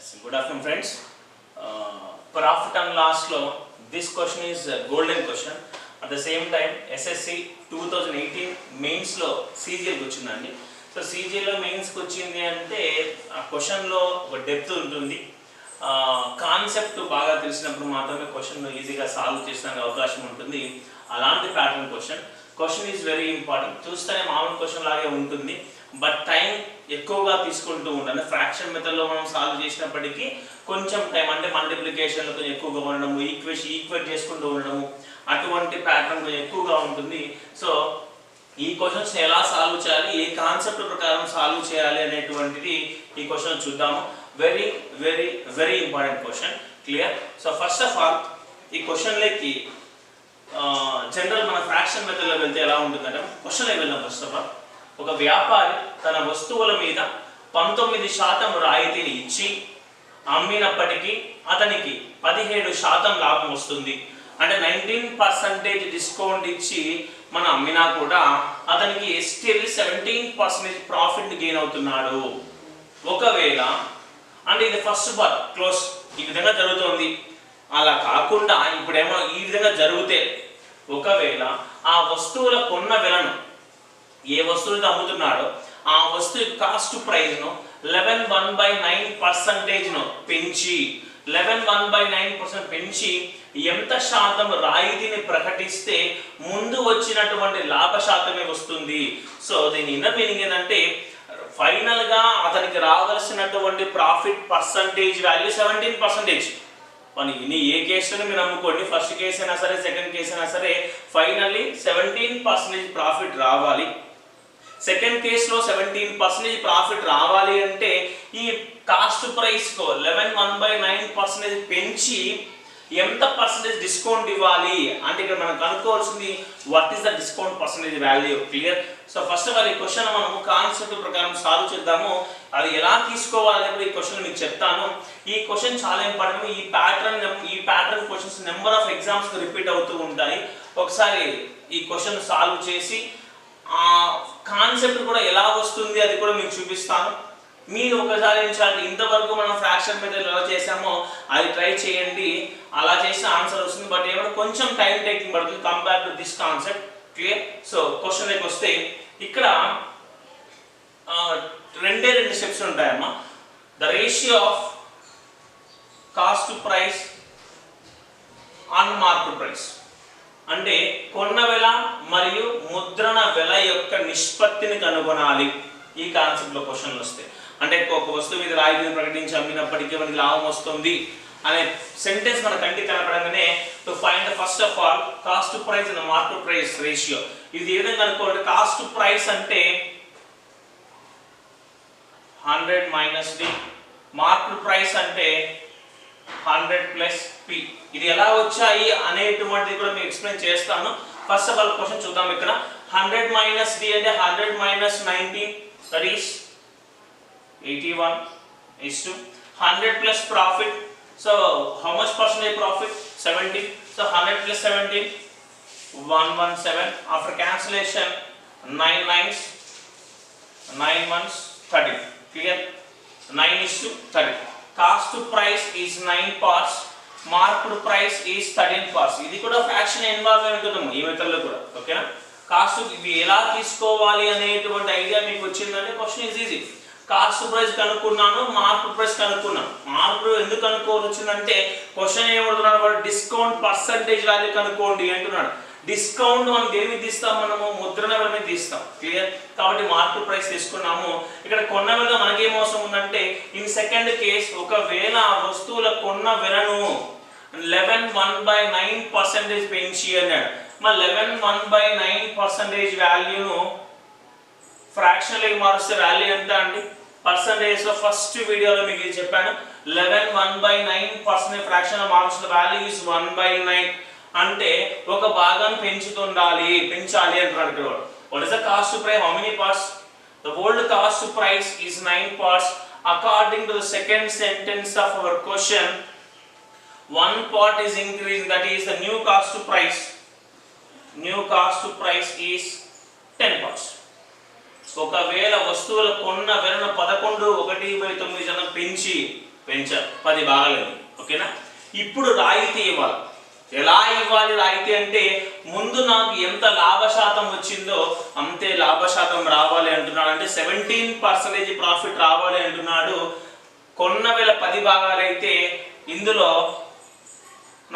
Yes, good afternoon friends. Profit and loss law, this question is a golden question. At the same time, SSC 2018 mains law CGL kuchindandi. So CGL lo mains kuchindi ante question lo oka depth untundi. Concept బాగా తెలిసినప్పుడు మాత్రమే question ఈజీగా solve చేసడానికి అవకాశం ఉంటుంది. అలాంటి pattern question is very important. చూస్తేనే మామూలు question లాగే ఉంటుంది, బట్ టైం ఎక్కువగా తీసుకుంటూ ఉంటుంది. ఫ్రాక్షన్ మెథడ్లో మనం సాల్వ్ చేసినప్పటికీ కొంచెం టైం, అంటే మల్టిప్లికేషన్లో కొంచెం ఎక్కువగా ఉండడము, ఈక్వేట్ చేసుకుంటూ ఉండడము, అటువంటి ప్యాటర్న్ కొంచెం ఎక్కువగా ఉంటుంది. సో ఈ క్వశ్చన్స్ ఎలా సాల్వ్ చేయాలి, ఏ కాన్సెప్ట్ ప్రకారం సాల్వ్ చేయాలి అనేటువంటిది ఈ క్వశ్చన్ చూద్దాము. Very very very important question. Clear? So first of all ఈ క్వశ్చన్లోకి జనరల్ మన ఫ్రాక్షన్ మెథడ్లో వెళ్తే ఎలా ఉంటుందంటే, క్వశ్చన్లోకి వెళ్దాం. ఫస్ట్ ఆఫ్ ఆల్, ఒక వ్యాపారి తన వస్తువుల మీద 19% రాయితీని ఇచ్చి అమ్మినప్పటికీ అతనికి 17% లాభం వస్తుంది. అంటే 19% డిస్కౌంట్ ఇచ్చి మనం అమ్మినా కూడా అతనికి స్టిల్ 17% ప్రాఫిట్ గెయిన్ అవుతున్నాడు. ఒకవేళ అంటే ఇది ఫస్ట్ పార్ట్ క్లోజ్, ఈ విధంగా జరుగుతుంది. అలా కాకుండా ఇప్పుడేమో ఈ విధంగా జరిగితే, ఒకవేళ ఆ వస్తువుల కొన్న విలను, ఏ వస్తువులతో అమ్ముతున్నాడో ఆ వస్తువు కాస్ట్ ప్రైస్ను 11/9% పెంచి 11/9% పెంచి ఎంత శాతం రాయితీని ప్రకటిస్తే ముందు వచ్చినటువంటి లాభ శాతమే వస్తుంది. సో దీని ఇన్నర్ మీనింగ్ ఏంటంటే, ఫైనల్ గా అతనికి రావాల్సినటువంటి ప్రాఫిట్ పర్సంటేజ్ వాల్యూ 17%. మన ఏ కేసులో మీరు అమ్ముకోండి, ఫస్ట్ కేసు అయినా సరే సెకండ్ కేసు అయినా సరే, ఫైనల్లీ 17% ప్రాఫిట్ రావాలి. సెకండ్ కేసులో 17% ప్రాఫిట్ రావాలి అంటే ఈ కాస్ట్ ప్రైస్ కు 11/9% పెంచి ఎంత పర్సెంటేజ్ డిస్కౌంట్ ఇవ్వాలి అంటే ఇక్కడ మనం కనుక్కోవాల్సింది what is the discount percentage value. Clear? So first of all ఈ క్వశ్చన్ మనము కాన్సెప్ట్ ప్రకారం సాల్వ్ చేద్దాము. అది ఎలా తీసుకోవాలి అనేది ఈ క్వశ్చన్ మీకు చెప్తాను. ఈ క్వశ్చన్ చాలా ఇంపార్టెంట్. ఈ pattern questions number of exams repeat అవుతూ ఉంటాయి. ఒకసారి ఈ క్వశ్చన్ సాల్వ్ చేసి ఆ కాన్సెప్ట్ కూడా ఎలా వస్తుంది అది కూడా మీకు చూపిస్తాను. మీరు ఒకసారి ఏంటంటే, ఇంతవరకు మనం ఫ్రాక్షన్ మెథడ్ ఎలా చేసామో అది ట్రై చేయండి. అలా చేసిన ఆన్సర్ వస్తుంది, బట్ ఏమైనా కొంచెం టైం టేకింగ్ పడుతుంది compare to this concept. Clear? So question దగ్గరికి వస్తే ఇక్కడ రెండే స్టెప్స్ ఉంటాయమ్మా. The ratio of cost to price on market price, అంటే కొన్న వెల మరియు ముద్రణ వెల యొక్క నిష్పత్తిని కనుగొనాలి. ఈ కాన్సెప్ట్ లో క్వశ్చన్లు వస్తాయి. అంటే ఒక వస్తువు మీద రాయితీని ప్రకటించి అమ్మినప్పటికీ మనకి లాభం వస్తుంది అనే సెంటెన్స్ మన కంటికి కనపడంగానే to find first of all cost price and market price ratio. ఇది ఏ విధంగా అనుకోండి, కాస్ట్ ప్రైస్ అంటే 100 - D, మార్కెట్ ప్రైస్ అంటే 100 + P. ఇది ఎలా వచ్చాయి అనేటువంటిది కూడా మీకు ఎక్స్ప్లెయిన్ చేస్తాను. ఫస్ట్ ఆఫ్ ఆల్ క్వశ్చన్ చూద్దాం. ఇక్కడ 100 - D అంటే 100 - 19, that is 81 is to 100 plus profit. So how much percentage profit? 70. So 100 plus 17, 117. After cancellation 9 9s 9 months 30. Clear? 9 is to 30. Cost to price is 9 parts, market price is 13 parts. ఇది కూడా fraction involve అయి ఉంటుంది ఈ method లో కూడా. ఓకేనా? Cost ఇవి ఎలా తీసుకోవాలి అనేటువంటి ఐడియా మీకు వచ్చిందంటే question is easy. Cost price కనుక్కున్నాను, మార్కెట్ ప్రైస్ కనుక్కున్నాను. మార్కెట్ ఎందుకు కనుక్కోవాల్సి వచ్చిందంటే క్వశ్చన్ ఏమడుతున్నాడు, వాడు డిస్కౌంట్ పర్సంటేజ్ వాల్యూ కనుక్కోండి అంటున్నాడు. డిస్కౌంట్ మనం దేని తీస్తాం, మనము ముద్రణ వెల మీద తీస్తాం. క్లియర్? కాబట్టి మార్కెట్ ప్రైస్ తీసుకున్నాము. ఇక్కడ కొన్న వెల మనకేం అవసరం ఉందంటే, ఇన్ సెకండ్ కేస్ ఒకవేళ ఆ వస్తువుల కొన్న వెలను 11/9% పెంచి అన్నాడు. మరి 11/9% వాల్యూను ఫ్రాక్షన్ లోకి మారుస్తే వాల్యూ ఎంత అండి? పర్సంటేజ్ లో ఫస్ట్ వీడియోలో మీకు చెప్పాను. 11/9% ఫ్రాక్షన్ లో మార్చిన వాల్యూ ఇస్ 1/9. అంటే ఒక భాగాన్ని పెంచాలి అంటున్నాడు ఇక్కడ. What is the cost price? How many parts? The old cost price is 9 parts. According to the second sentence of our question, 1 part is increasing, that is the new cost to price. New cost to price is 10 parts. ఒకవేళ వస్తువుల కొన్న వెలను 11/9 పెంచి పెంచారు, 10 భాగాలైంది. ఓకేనా? ఇప్పుడు రాయితీ ఇవ్వాలి. ఎలా ఇవ్వాలి రాయితీ అంటే, ముందు నాకు ఎంత లాభశాతం వచ్చిందో అంతే లాభశాతం రావాలి అంటున్నాడు. అంటే 17% ప్రాఫిట్ రావాలి అంటున్నాడు. కొన్న వేళ 10 భాగాలైతే ఇందులో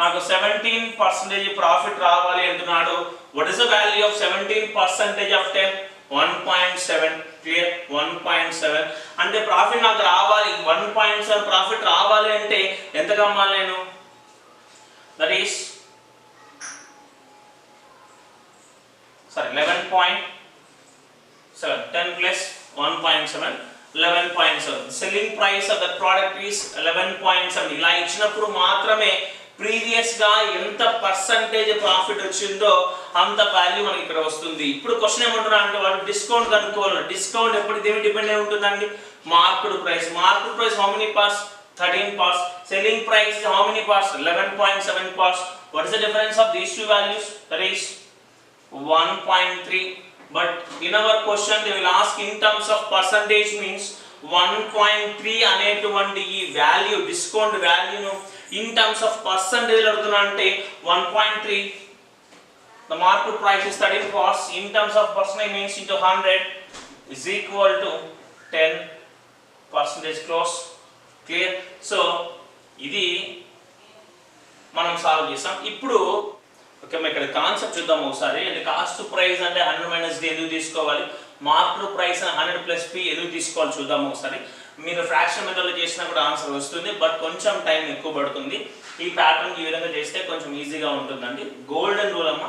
నాకు 17% ప్రాఫిట్ రావాలి అంటున్నాడు. What is the value of 17% of 10? 1.7. Clear? 1.7 అంటే ప్రాఫిట్ నాకు రావాలి. 1.7 ప్రాఫిట్ రావాలి అంటే ఎంత కమ్మాలి నేను? That is 11.7. 10 plus 1.7, 11.7. Selling price of that product is 11.7. ఇలా ఇచ్చినప్పుడు మాత్రమే ప్రీవియస్ గా ఎంత పర్సంటేజ్ ప్రాఫిట్ వచ్చిందో అంత వాల్యూ మనకి ఇక్కడ వస్తుంది. ఇప్పుడు క్వశ్చన్ ఏమంటున్నా అంటే, వాడు డిస్కౌంట్ కనుక్కోవాలి. డిస్కౌంట్ ఎప్పుడు దేని డిపెండ్ అయి ఉంటుందండి? Marked price. Marked price how many parts? 13 parts. Selling price is how many parts? 11.7 parts. What is the difference of these two values? That is 1.3. But in our question they will ask in terms of percentage, means 1.3 అనేటువంటి ఈ value, discount వాల్యూను in terms of percentage అడుగుతున్నా అంటే 1.3. The market price is 13 parts. In terms of percentage means into 100 is equal to 10% close. Clear? So ఇది మనం solve చేసాం. ఇప్పుడు okay, ఇక్కడ కాన్సెప్ట్ చూద్దాం ఒకసారి. అంటే కాస్ట్ ప్రైస్ అంటే 100 - d ఎందుకు తీసుకోవాలి, మార్కెట్ ప్రైస్ 100 + p ఎందుకు తీసుకోవాలి చూద్దాం ఒకసారి. మీరు ఫ్రాక్షన్ మెథడ్లో చేసినా కూడా ఆన్సర్ వస్తుంది, బట్ కొంచెం టైం ఎక్కువ పడుతుంది. ఈ ప్యాటర్న్ ఈ విధంగా చేస్తే కొంచెం ఈజీగా ఉంటుందండి. గోల్డెన్ రూల్ అమ్మ.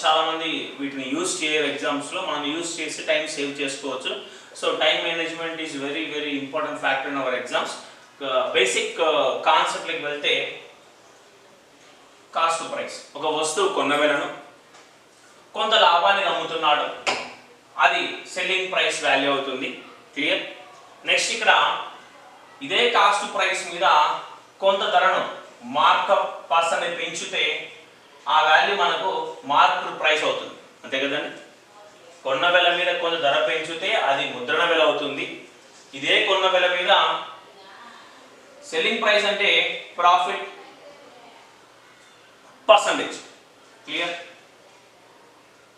చాలా మంది వీటిని యూజ్ చేయరు ఎగ్జామ్స్లో, మనం యూజ్ చేసి టైం సేవ్ చేసుకోవచ్చు. So time management is very very important factor in our exams. Basic కాన్సెప్ట్లోకి వెళ్తే, కాస్ట్ ప్రైస్ ఒక వస్తువు కొన్న వేళను కొంత లాభాన్ని అమ్ముతున్నాడు, అది సెల్లింగ్ ప్రైస్ వాల్యూ అవుతుంది. క్లియర్? నెక్స్ట్ ఇక్కడ ఇదే కాస్ట్ ప్రైస్ మీద కొంత ధరను మార్కప్ పర్సన్ పెంచితే ఆ వాల్యూ మనకు మార్కెట్ ప్రైస్ అవుతుంది. అంతే కదండి? కొన్న వేల మీద కొంత ధర పెంచితే అది ముద్రణ వేల అవుతుంది. ఇదే కొన్న వేల మీద సెల్లింగ్ ప్రైస్ అంటే ప్రాఫిట్ పర్సంటేజ్. క్లియర్?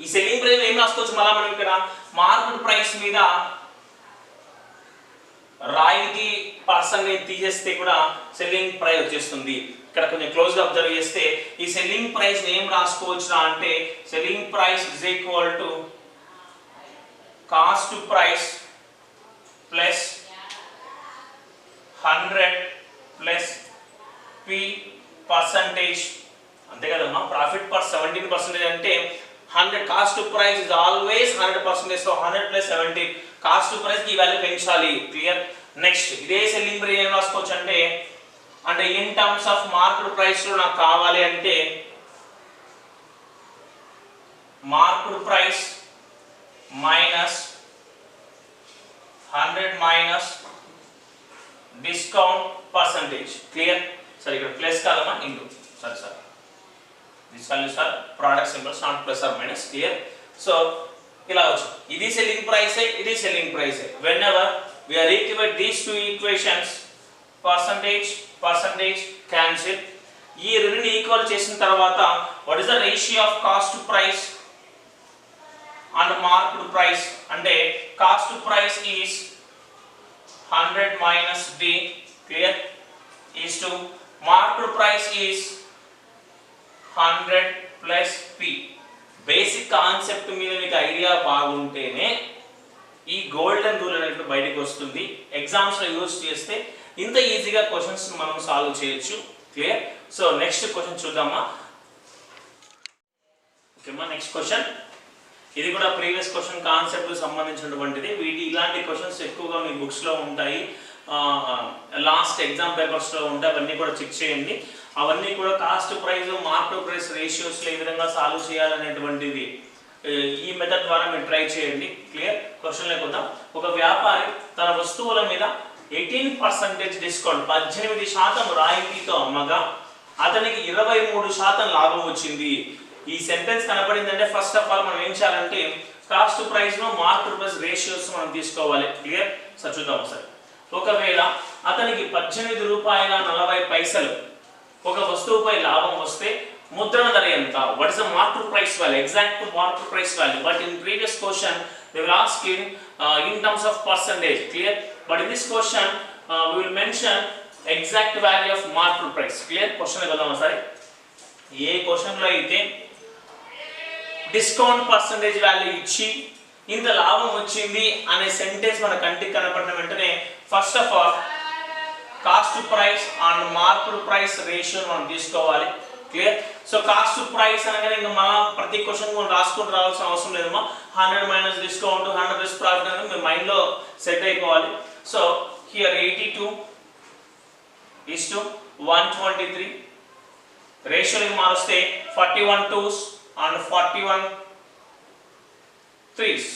ఈ సెల్లింగ్ ప్రైస్ ఏం రాసుకోవచ్చు మళ్ళీ మనం ఇక్కడ? మార్కెట్ ప్రైస్ మీద రాయితీ పర్సంటేజ్ తీసేస్తే కూడా సెల్లింగ్ ప్రైస్ వచ్చేస్తుంది. ఇక్కడ కొంచెం క్లోజ్గా అబ్జర్వ్ చేస్తే ఈ సెల్లింగ్ ప్రైస్ ఏం రాసుకోవచ్చు అంటే, selling price is equal to cost price plus 100 plus p percentage. అంతే కదమ్మా? ప్రాఫిట్ పర్ 17% అంటే 100. Cost price is always 100%. So 100 + 17 cost price కి ఈ వాల్యూ పెంచాలి. క్లియర్? నెక్స్ట్ ఇదే సెల్లింగ్ ప్రైస్ ఏం రాసుకోవచ్చు అంటే in terms of market price లో నాకు కావాలి అంటే market price minus 100 minus discount percentage. Clear? సరే, ఇక్కడ ప్లస్ కాదమ్మా, ఇంటూ. సరే sir, this value sir product symbols not plus or minus. Clear? So ఇలా వచ్చు. ఇది సెల్లింగ్ ప్రైస్, ఇది selling price. Whenever we are equate these two equations, percentage cancel. ఈ రెండుని equal చేసిన తర్వాత what is the ratio of cost to price and market price? అంటే cost to price is 100 minus d. Clear? is to market price is 100 plus p. Basic concept మీద మీకు idea బాగుంటేనే ఈ golden rule అనేది బయటకు వస్తుంది. ఎగ్జామ్స్లో యూజ్ చేస్తే ఇంత ఈజీగా క్వశ్చన్స్ మనం సాల్వ్ చేయొచ్చు. క్లియర్? సో నెక్స్ట్ క్వశ్చన్ చూద్దామా? ఓకేమా, నెక్స్ట్ క్వశ్చన్. ఇది కూడా ప్రీవియస్ క్వశ్చన్ కాన్సెప్ట్ సంబంధించినటువంటిది. ఇలాంటి క్వశ్చన్స్ ఎక్కువగా మీ బుక్స్లో ఉంటాయి, లాస్ట్ ఎగ్జామ్ పేపర్స్లో ఉంటాయి. అవన్నీ కూడా చెక్ చేయండి. అవన్నీ కూడా కాస్ట్ ప్రైస్ మార్కెట్ ప్రైస్ రేషియోస్లో ఏ విధంగా సాల్వ్ చేయాలనేటువంటిది ఈ మెథడ్ ద్వారా మీరు ట్రై చేయండి. క్లియర్? క్వశ్చన్ లేకుండా, ఒక వ్యాపారి తన వస్తువుల మీద 18% డిస్కౌంట్ 18% రాయితీతో అమ్మగా అతనికి 23% లాభం వచ్చింది. ఈ సెంటెన్స్ కనపడిందంటే ఫస్ట్ ఆఫ్ ఆల్ మనం ఏం చేయాలంటే కాస్ట్ ప్రైస్ లో మార్కెట్ ప్రైస్ రేషియోస్ మనం తీసుకోవాలి. క్లియర్? సార్ చూద్దాం ఒకసారి. ఒకవేళ అతనికి 18 రూపాయల 40 పైసలు ఒక వస్తువుపై లాభం వస్తే ముద్రణ ధర ఎంత? What is the market price value, exact market price value. But in previous question they will ask in terms of percentage, clear? But in this question we will mention exact value of market price, clear? Question వెళ్దాం సరే. ఏ question లో అయితే discount percentage value ఇచ్చి ఇంత లాభం వచ్చింది అనే sentence మన కంటికి కనపడిన వెంటనే first of all cost price and market price ratio మనం తీసుకోవాలి, క్లియర్? సో కాస్ట్ ప్రైస్ అనగానే ఇంకా మన ప్రతి క్వశ్చన్ మనం రాసుకొని రావాల్సిన అవసరం లేదమ్మా. 100 మైనస్ డిస్కౌంట్ 100 ప్లస్ ప్రాఫిట్ అనేది మీ మైండ్ లో సెట్ అయిపోవాలి. సో హియర్ 82 is to 123 రేషియోని మారుస్తే 41 2s and 41 3s,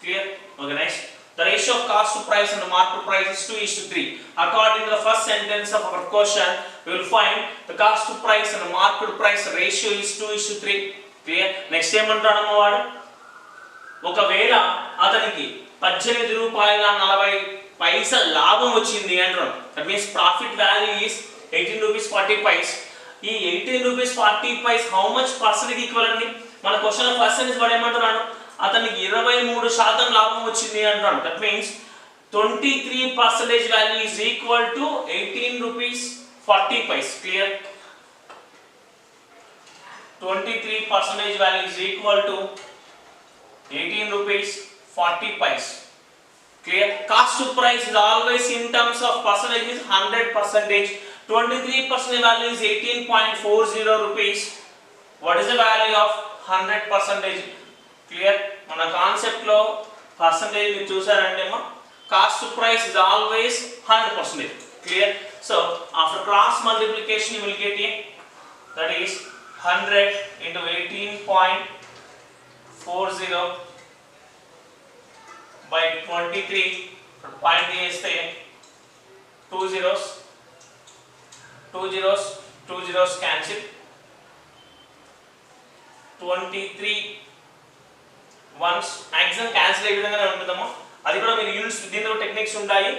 clear? Okay, next the ratio of cost to price and the market price is 2:3. According to the first sentence of our question, we will find the cost to price and the market price ratio is 2:3, clear? Next ఏమంటాడమ్మ వాడు, ఒకవేళ అతనికి 18 రూపాయల 40 పైసల లాభం వచ్చింది అంటాం. That means profit value is 18 rupees 40 paise. ఈ 18 rupees 40 paise how much percent equal అండి? మన క్వశ్చన్ లో పర్సెంటేజ్ వాడు ఏమంటున్నాడు, అతనికి 23% లాభం వచ్చింది అంటాడు. That means 23% value is equal to 18 rupees 40 paise, clear? 23% value is equal to 18 rupees 40 paise, clear? Cost to price is always in terms of percentage is 100%. 23% value is 18.40 rupees. What is the value of 100%? Clear? మన concept లో percentage మీరు చూసారంటే cost to price is always 100%, clear? So after cross multiplication you will get a, that is 100 into 18.40 by 23. Point చేస్తే 2 zeros cancel. 23 once maximum cancel అయ్యే విధంగానే ఉంటుందమ్మా. అది కూడా మీరు యూనిట్స్ దీనిలో టెక్నిక్స్ ఉంటాయి.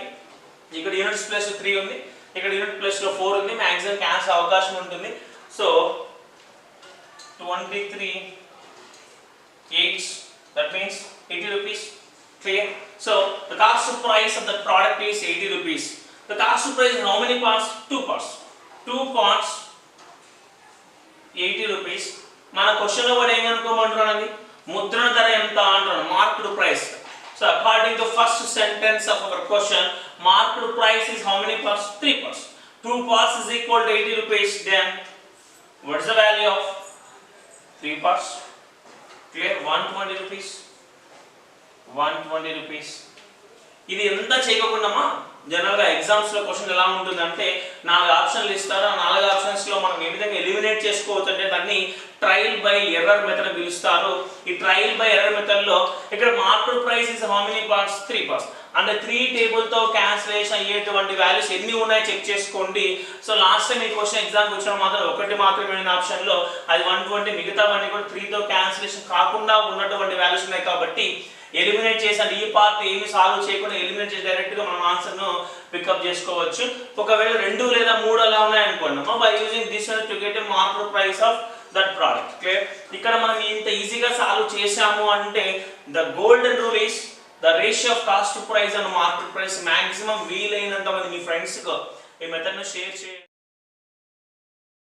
ఇక్కడ యూనిట్స్ ప్లస్ 3 ఉంది, ఇక్కడ యూనిట్ ప్లస్ లో 4 ఉంది, మాక్సిమం క్యాన్సిల్ అవకాశం ఉంటుంది. So 23 8, that means 80 rupees, clear? So the cost price of the product is 80 rupees. The cost price is how many parts? 2 parts. 2 parts 80 rupees. మన question లో వాడు ఏం అనుకోమంటున్నాడు, ముద్రణ ధర ఎంత అంటున్నాడు, market price. So according to first sentence of our question, market price is how many parts? 3 parts. 2 parts is equal to 80 rupees. Then what is the value of 3 parts? Clear? 120 rupees. 120 rupees. ఇది ఎంత చేయకుండా general గా exams లో question ఎలా ఉంటుందంటే 4 ఆప్షన్లు ఇస్తారు. ఆ 4 ఆప్షన్స్ లో మనం ఏ విధంగా ఎలిమినేట్ చేసుకోవచ్చు అంటే దాన్ని ట్రయల్ బై ఎర్రర్ మెథడ్ పిలుస్తారు. ఈ ట్రయల్ బై ఎర్రర్ మెథడ్ లో ఇక్కడ market price is how many parts? 3 parts. అంటే 3 టేబుల్ తో క్యాన్సిలేషన్ అయ్యేటువంటి వాల్యూస్ ఎన్ని ఉన్నాయో చెక్ చేసుకోండి. సో లాస్ట్ టైం ఈ క్వశ్చన్ ఎగ్జామ్ వచ్చిన మాత్రం ఒకటి మాత్రమే ఉన్న ఆప్షన్ లో అది 120, మిగతావన్నీ కూడా 3 తో క్యాన్సిలేషన్ కాకుండా ఉన్నటువంటి వాల్యూస్ ఉన్నాయి. కాబట్టి ఎలిమినేట్ చేసాను, ఈ పార్ట్ ఏమి సాల్వ్ చేయకుండా ఎలిమినేట్ చేసి డైరెక్ట్ గా మనం ఆన్సర్ ను పికప్ చేసుకోవచ్చు. ఒకవేళ 2 లేదా 3 అలా ఉన్నాయనుకోండి, by using this one to get a market price of that product, clear? ఇక్కడ మనం ఇంత ఈజీగా సాల్వ్ చేసాము అంటే the golden rule is the ratio of cost to price and market price. maximum వీలైనంత మంది మీ ఫ్రెండ్స్ కు ఈ మెథడ్ ను షేర్ చేయండి.